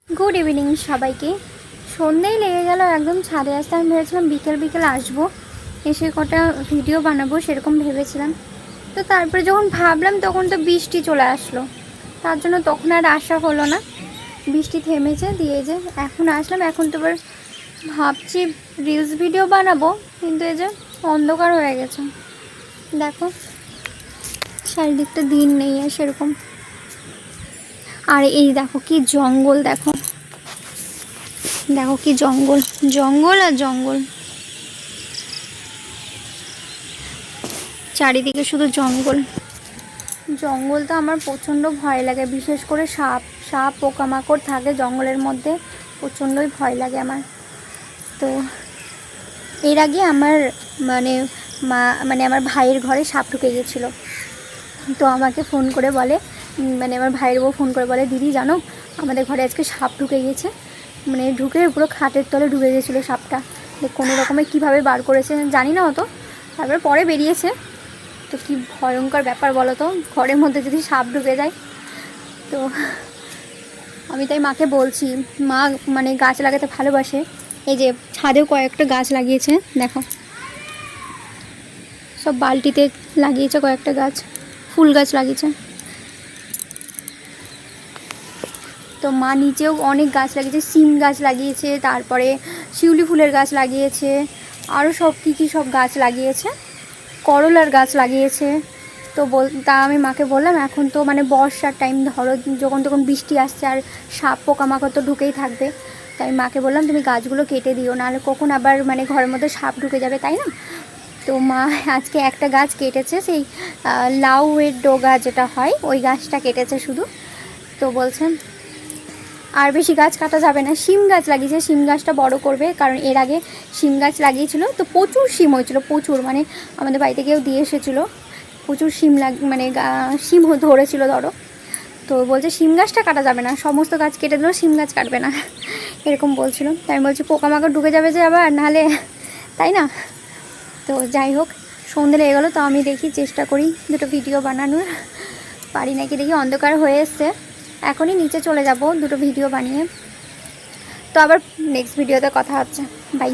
Good evening সবাইকে। সন্ধ্যেই লেগে গেল একদম ছাদে আসতে। আমি ভেবেছিলাম বিকেল বিকেল আসবো, এসে কটা ভিডিও বানাবো সেরকম ভেবেছিলাম। তো তারপরে যখন ভাবলাম তখন তো বৃষ্টি চলে আসলো, তার জন্য তখন আর আসা হলো না। বৃষ্টি থেমেছে দিয়ে যে এখন আসলাম। এখন তো এবার ভাবছি রিলস ভিডিও বানাবো, কিন্তু এই যে অন্ধকার হয়ে গেছে। দেখো চারিদিকটা দিন নেই আর সেরকম। আর এই দেখো কি জঙ্গল, দেখো দেখো কি জঙ্গল, জঙ্গল আর জঙ্গল, চারিদিকে শুধু জঙ্গল। জঙ্গল তো আমার প্রচণ্ড ভয় লাগে, বিশেষ করে সাপ সাপ পোকামাকড় থাকে জঙ্গলের মধ্যে, প্রচণ্ডই ভয় লাগে আমার। তো এর আগে আমার আমার ভাইয়ের ঘরে সাপ ঢুকে গিয়েছিলো। তো আমাকে ফোন করে বলে, আমার ভাইয়ের বউ ফোন করে বলে, দিদি জানো আমাদের ঘরে আজকে সাপ ঢুকে গিয়েছে। ঢুকে পুরো খাটের তলে ঢুকে গেছিলো সাপটা। কোনো রকমে কীভাবে বার করেছে জানি না অত, তারপরে পরে বেরিয়েছে। তো কি ভয়ঙ্কর ব্যাপার বলো তো, ঘরের মধ্যে যদি সাপ ঢুকে যায়। তো আমি তাই মাকে বলছি, মা গাছ লাগাতে ভালোবাসে। এই যে ছাদেও কয়েকটা গাছ লাগিয়েছে, দেখো সব বালতিতে লাগিয়েছে কয়েকটা গাছ, ফুল গাছ লাগিয়েছে। তো মা নিচেও অনেক গাছ লাগিয়েছে, সিম গাছ লাগিয়েছে, তারপরে শিউলি ফুলের গাছ লাগিয়েছে, আরও সব কী সব গাছ লাগিয়েছে, করলার গাছ লাগিয়েছে। তো তা আমি মাকে বললাম এখন তো বর্ষার টাইম, ধরো যখন তখন বৃষ্টি আসছে আর সাপ পোকামাকড় তো ঢুকেই থাকবে। তাই মাকে বললাম তুমি গাছগুলো কেটে দিও, নাহলে কখন আবার ঘরের মধ্যে সাপ ঢুকে যাবে, তাই না? তো মা আজকে একটা গাছ কেটেছে, সেই লাউয়ের ডগা যেটা হয় ওই গাছটা কেটেছে শুধু। তো বলছেন আর বেশি গাছ কাটা যাবে না। শিম গাছ লাগিয়েছে, শিম গাছটা বড় করবে, কারণ এর আগে শিম গাছ লাগিয়েছিল তো প্রচুর শিম হয়েছিল, প্রচুর আমাদের বাড়িতে কেউ দিয়ে এসেছিলো, প্রচুর শিম শিম ধরেছিল ধরো। তো বলছে শিম গাছটা কাটা যাবে না, সমস্ত গাছ কেটে দিলেও শিম গাছ কাটবে না, এরকম বলছিল। তাই আমি বলছি পোকামাকড় ঢুকে যাবে যে আবার, নাহলে, তাই না? তো যাই হোক, সন্ধে লেগে গেলো। তো আমি দেখি চেষ্টা করি দুটো ভিডিও বানানোর, পারি নাকি দেখি। অন্ধকার হয়ে এসছে, এখনই নিচে চলে যাব দুটো ভিডিও বানিয়ে। তো আবার নেক্সট ভিডিওতে কথা হচ্ছে, বাই।